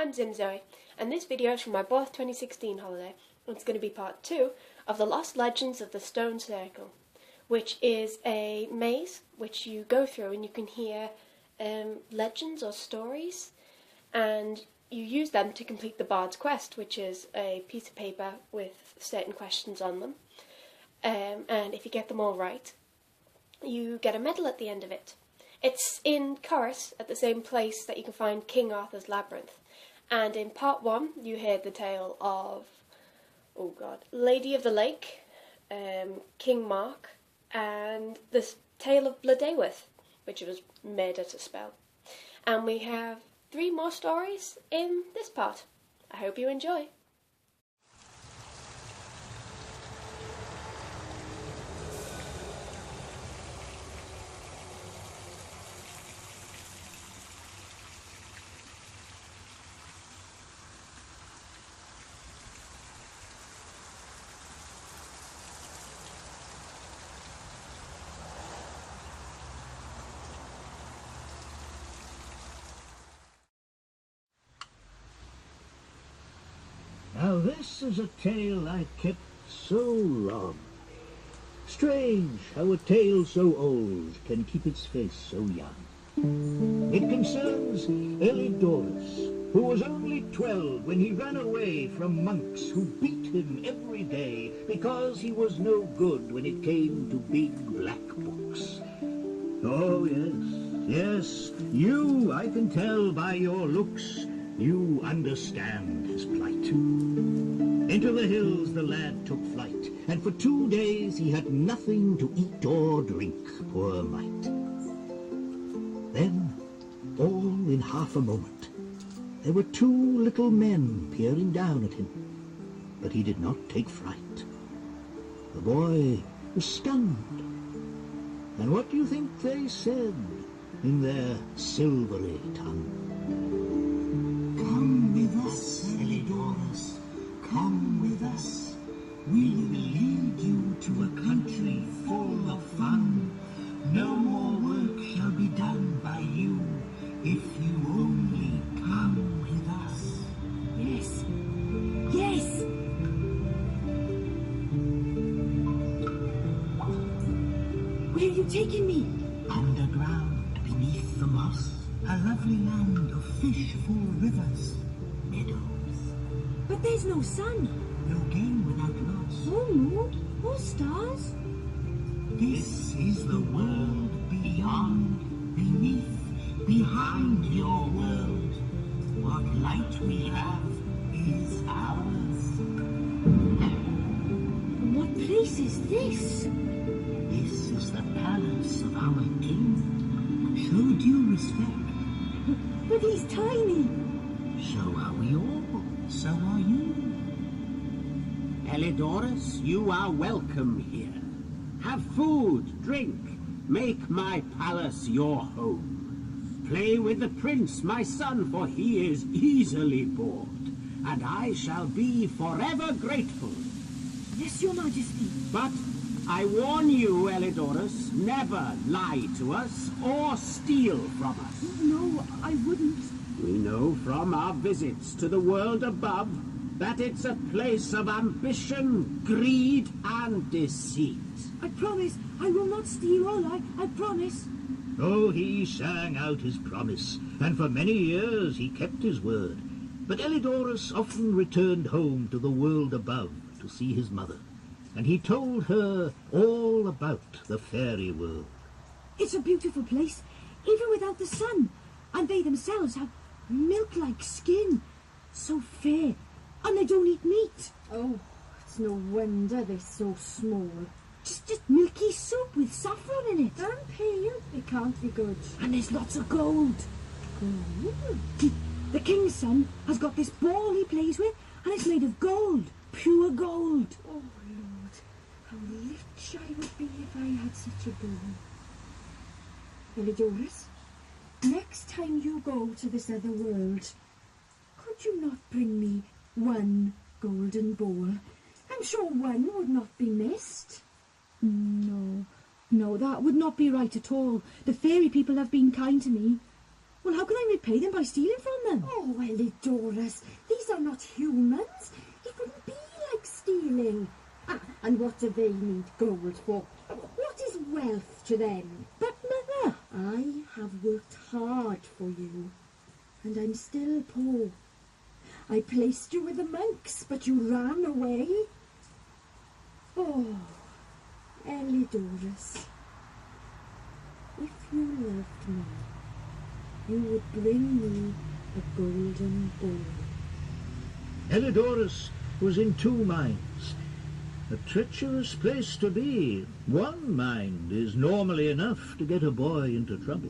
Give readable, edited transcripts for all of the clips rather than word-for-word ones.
I'm ZimZoe, and this video is from my Bath 2016 holiday. It's going to be part 2 of the Lost Legends of the Stone Circle, which is a maze which you go through and you can hear legends or stories, and you use them to complete the Bard's Quest, which is a piece of paper with certain questions on them, and if you get them all right, you get a medal at the end of it. It's in Corris, at the same place that you can find King Arthur's Labyrinth. And in part 1, you heard the tale of, Lady of the Lake, King Mark, and the tale of Bloodawyth, which was made at a spell. And we have 3 more stories in this part. I hope you enjoy. Now this is a tale I kept so long. Strange how a tale so old can keep its face so young. It concerns Elidorus, who was only 12 when he ran away from monks who beat him every day because he was no good when it came to big black books. Oh yes, you, I can tell by your looks, you understand his plight. Into the hills the lad took flight, and for 2 days he had nothing to eat or drink, poor mite. Then, all in half a moment, there were 2 little men peering down at him, but he did not take fright. The boy was stunned, and what do you think they said in their silvery tongue? Come with us, Elidorus, come with us. We will lead you to a country full of fun. No more work shall be done by you if you only come with us. Yes, yes! Where are you taking me? Underground, beneath the moss, a lovely land of fish-full rivers, meadows. But there's no sun. No game without loss. No moon, no stars. This is the world beyond, beneath, behind your world. What light we have is ours. What place is this? This is the palace of our king. Show due respect. But he's tiny. So are we all. So are you. Elidorus, you are welcome here. Have food, drink, make my palace your home. Play with the prince, my son, for he is easily bored, and I shall be forever grateful. Yes, your majesty. But I warn you, Elidorus, never lie to us or steal from us. No, I wouldn't. We know from our visits to the world above that it's a place of ambition, greed, and deceit. I promise I will not steal or lie. I promise. Oh, he sang out his promise, and for many years he kept his word. But Elidorus often returned home to the world above to see his mother, and he told her all about the fairy world. It's a beautiful place, even without the sun. And they themselves have milk-like skin, so fair, and they don't eat meat. Oh, it's no wonder they're so small. Just milky soup with saffron in it. And pale, it can't be good. And there's lots of gold. Gold? The king's son has got this ball he plays with, and it's made of gold, pure gold. Oh, Lord, how rich I would be if I had such a ball. Elidorus, next time you go to this other world, could you not bring me 1 golden ball? I'm sure 1 would not be missed. No, that would not be right at all. The fairy people have been kind to me. Well, how can I repay them by stealing from them? Oh, Elidorus, these are not humans. It wouldn't be like stealing. Ah, and what do they need gold for? What is wealth to them? But, Mother... I have worked hard for you, and I'm still poor. I placed you with the monks, but you ran away. Oh, Elidorus, if you loved me, you would bring me a golden ball. Elidorus was in two minds. A treacherous place to be. One mind is normally enough to get a boy into trouble.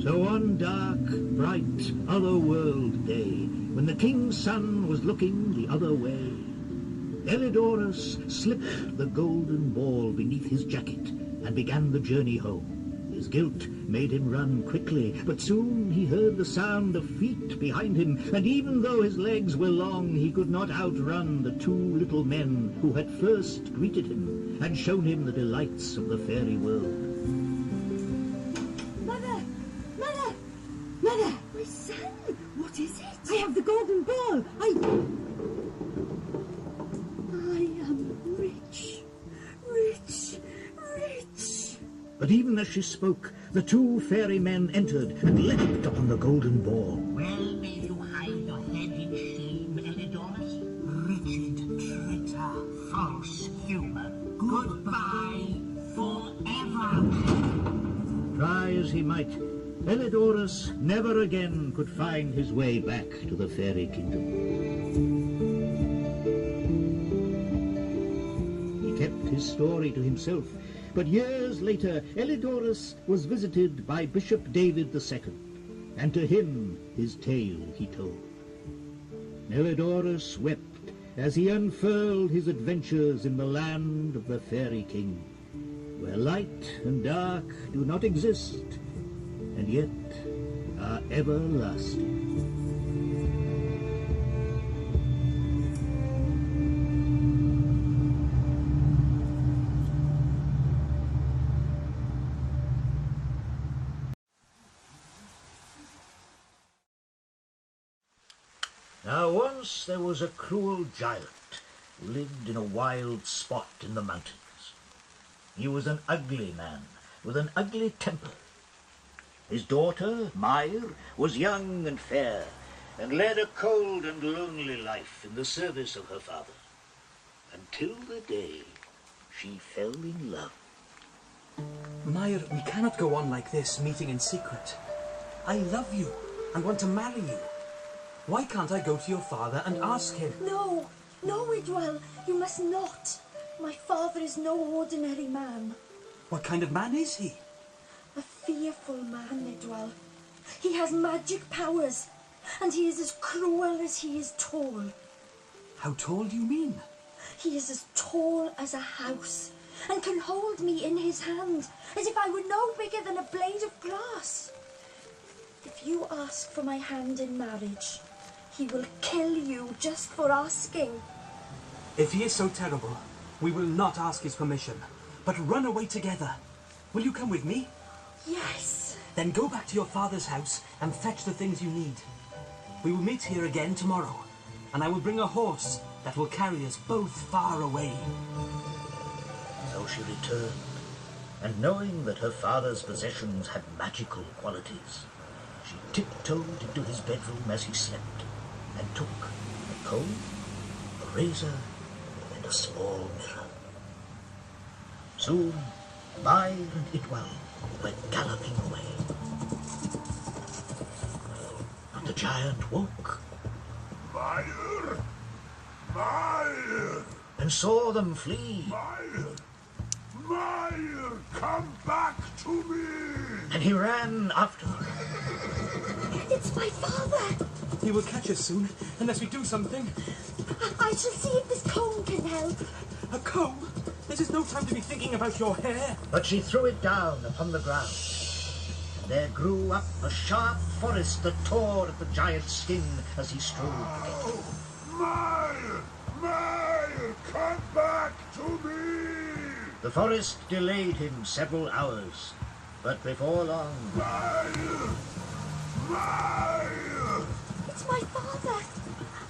So one dark, bright, other-world day, when the king's son was looking the other way, Elidorus slipped the golden ball beneath his jacket and began the journey home. His guilt made him run quickly, but soon he heard the sound of feet behind him, and even though his legs were long, he could not outrun the two little men who had first greeted him and shown him the delights of the fairy world. Mother! Mother! Mother! My son, what is it? I have the golden ball! I am rich, rich, rich. But even as she spoke, the two fairy men entered and leapt upon the golden ball. Well, may you hide your head in shame, Elidorus. Wretched traitor, false human. Goodbye forever. Try as he might, Elidorus never again could find his way back to the fairy kingdom. He kept his story to himself, but years later Elidorus was visited by Bishop David II, and to him his tale he told. Elidorus wept as he unfurled his adventures in the land of the Fairy King, where light and dark do not exist, and yet are everlasting. Now once there was a cruel giant who lived in a wild spot in the mountains. He was an ugly man with an ugly temper. His daughter, Mair, was young and fair, and led a cold and lonely life in the service of her father, until the day she fell in love. Mair, we cannot go on like this, meeting in secret. I love you and want to marry you. Why can't I go to your father and ask him? No, no, Idwell, you must not. My father is no ordinary man. What kind of man is he? A fearful man, Idwell. He has magic powers, and he is as cruel as he is tall. How tall do you mean? He is as tall as a house, and can hold me in his hand, as if I were no bigger than a blade of grass. If you ask for my hand in marriage, he will kill you just for asking. If he is so terrible, we will not ask his permission, but run away together. Will you come with me? Yes. Then go back to your father's house and fetch the things you need. We will meet here again tomorrow, and I will bring a horse that will carry us both far away. So she returned, and knowing that her father's possessions had magical qualities, she tiptoed into his bedroom as he slept, and took a comb, a razor, and a small mirror. Soon, Mair and Idwal were galloping away. But the giant woke. Mair! Mair! And saw them flee. Mair! Mair! Come back to me! And he ran after them. It's my father. He will catch us soon, unless we do something. I shall see if this comb can help. A comb? This is no time to be thinking about your hair. But she threw it down upon the ground. And there grew up a sharp forest that tore at the giant's skin as he strove to get it. Mair! Mair! Come back to me! The forest delayed him several hours, But before long... It's my father.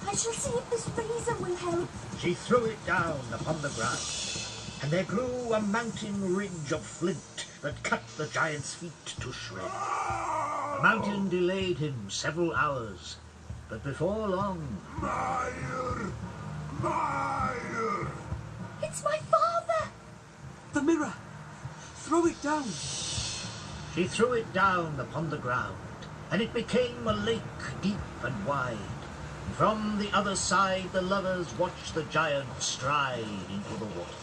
I shall see if this razor will help. She threw it down upon the ground, and there grew a mountain ridge of flint that cut the giant's feet to shreds. The mountain delayed him several hours, but before long... It's my father! The mirror! Throw it down! She threw it down upon the ground, and it became a lake deep and wide. From the other side, the lovers watched the giant stride into the water.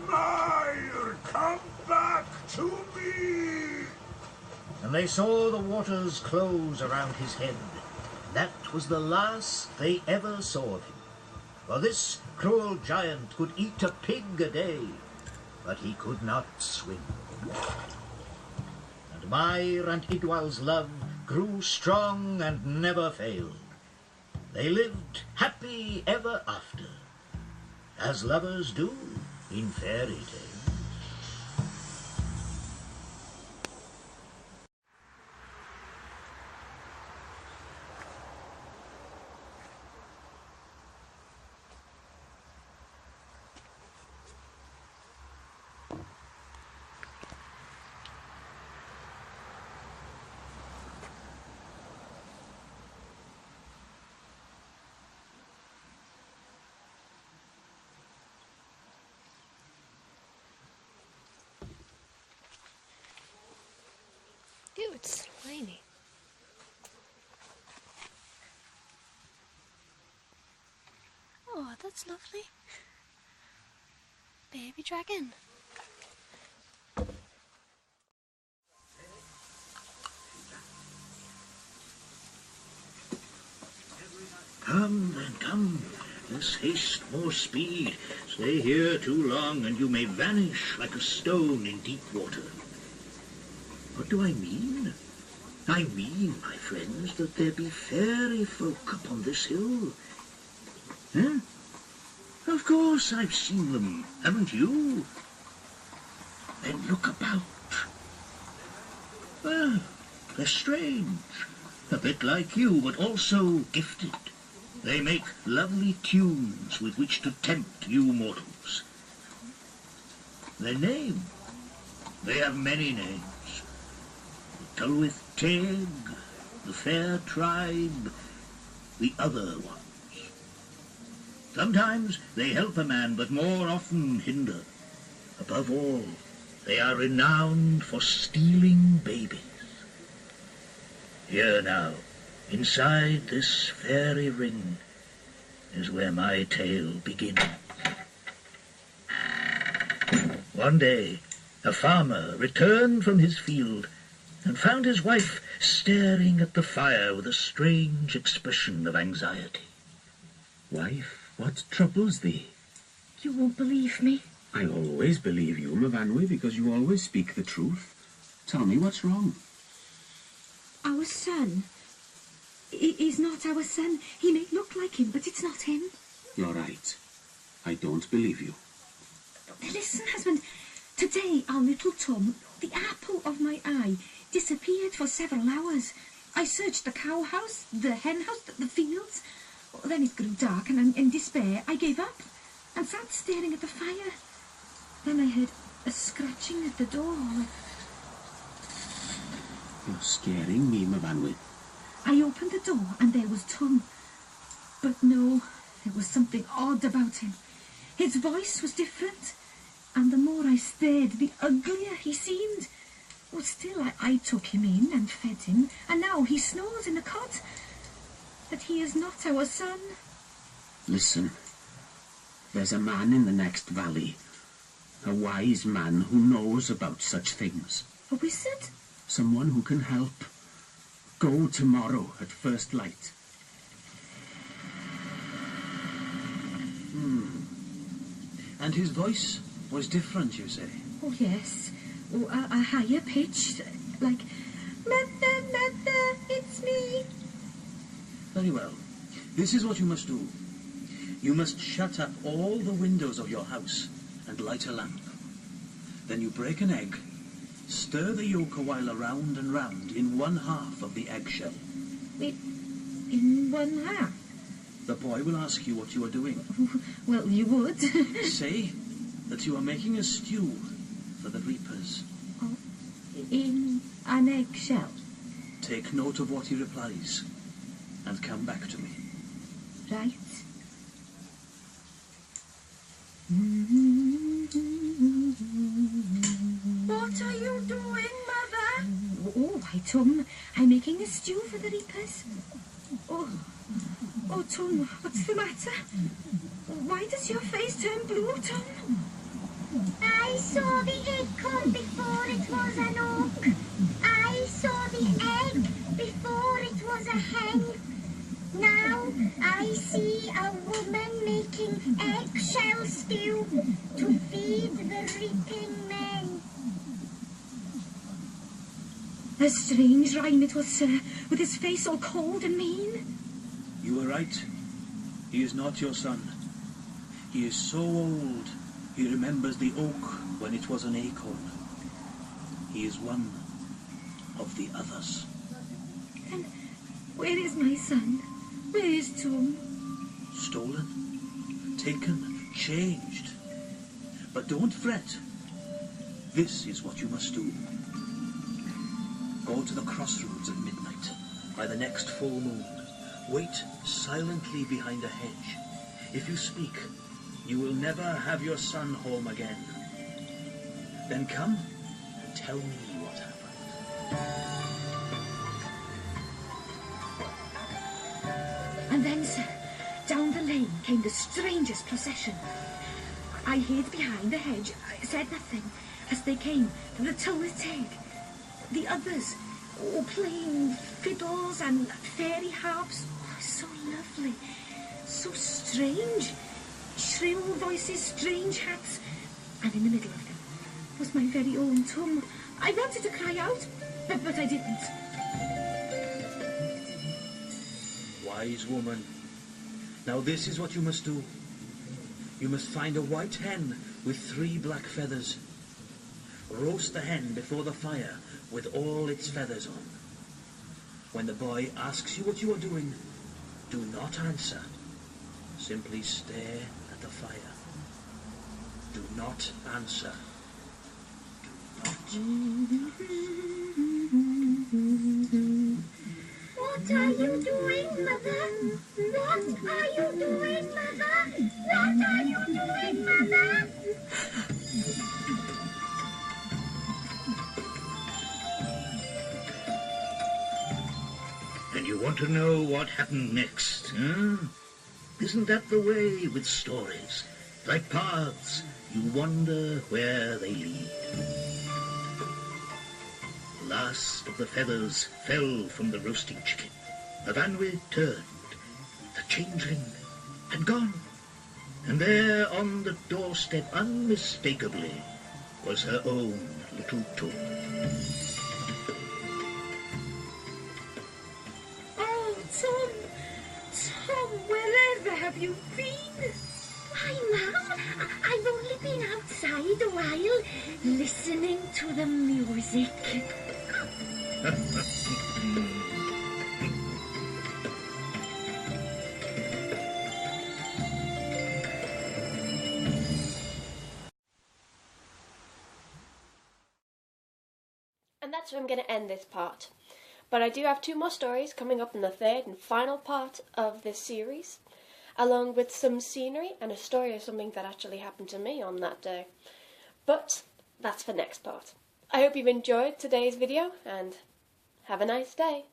Mire, come back to me! And they saw the waters close around his head. That was the last they ever saw of him. For this cruel giant could eat a pig a day, but he could not swim. And Mire and Idwal's love grew strong and never failed. They lived happy ever after, as lovers do in fairy tales. Ew, it's slimy. Oh, that's lovely. Baby dragon. Come, then, come. Less haste, more speed. Stay here too long, and you may vanish like a stone in deep water. What do I mean? I mean, my friends, that there be fairy folk upon this hill. Huh? Of course I've seen them, haven't you? Then look about. Well, they're strange. A bit like you, but also gifted. They make lovely tunes with which to tempt you mortals. Their name? They have many names. Tulwith Teg, the Fair Tribe, the other ones. Sometimes they help a man, but more often hinder. Above all, they are renowned for stealing babies. Here now, inside this fairy ring, is where my tale begins. One day, a farmer returned from his field and found his wife staring at the fire with a strange expression of anxiety. Wife, what troubles thee? You won't believe me. I always believe you, Mavanwe, because you always speak the truth. Tell me what's wrong. Our son. He's not our son. He may look like him, but it's not him. You're right. I don't believe you. Listen, husband. Today, our little Tom, the apple of my eye, disappeared for several hours. I searched the cow house, the hen house, the fields. Then it grew dark, and in despair, I gave up and sat staring at the fire. Then I heard a scratching at the door. You're scaring me, Mavanwe. I opened the door, and there was Tom. But no, there was something odd about him. His voice was different, and the more I stared, the uglier he seemed. But still, I took him in and fed him, and now he snores in a cot. But he is not our son. Listen. There's a man in the next valley. A wise man who knows about such things. A wizard? Someone who can help. Go tomorrow at first light. And his voice was different, you say? Oh, yes. Oh, a higher pitch, like, Mother, Mother, it's me. Very well. This is what you must do. You must shut up all the windows of your house and light a lamp. Then you break an egg Stir the yolk a while around and round in 1/2 of the eggshell. In 1/2? The boy will ask you what you are doing. Well, you would. Say that you are making a stew for the reapers. Oh, in an eggshell? Take note of what he replies and come back to me. Right. What are you doing, Mother? Oh, why, Tom, I'm making a stew for the reapers. Oh, Tom, what's the matter? Why does your face turn blue, Tom? I saw the acorn before it was an oak. I saw the egg before it was a hen. Now I see a woman making eggshell stew to feed the reaping men. A strange rhyme it was, sir, with his face all cold and mean. You were right. He is not your son. He is so old, he remembers the oak when it was an acorn. He is one of the others. Then where is my son? Where is Tom? Stolen, taken, changed. But don't fret. This is what you must do. Go to the crossroads at midnight, by the next full moon. Wait silently behind a hedge. If you speak, you will never have your son home again. Then come and tell me what happened. And then, sir, down the lane came the strangest procession. I hid behind the hedge, said nothing, as they came to the Tylwyth Teg. The others, playing fiddles and fairy harps. Oh, so lovely, so strange. Shrill voices, strange hats. And in the middle of them was my very own Tom. I wanted to cry out, but I didn't. Wise woman. Now this is what you must do. You must find a white hen with 3 black feathers. Roast the hen before the fire with all its feathers on. When the boy asks you what you are doing, do not answer. Simply stare at the fire. Do not answer. Do not. What are you doing, Mother? What are you doing, Mother? What are you doing, Mother? And you want to know what happened next, huh? Isn't that the way with stories? Like paths, you wonder where they lead. The last of the feathers fell from the roasting chicken. The Vanwyd turned. The changeling had gone. And there on the doorstep, unmistakably, was her own little Tom. Oh, Tom, wherever have you been? Why, Mum, I've only been outside a while, listening to the music. And that's where I'm going to end this part. But I do have 2 more stories coming up in the 3rd and final part of this series, along with some scenery and a story of something that actually happened to me on that day. But that's for next part. I hope you've enjoyed today's video and have a nice day.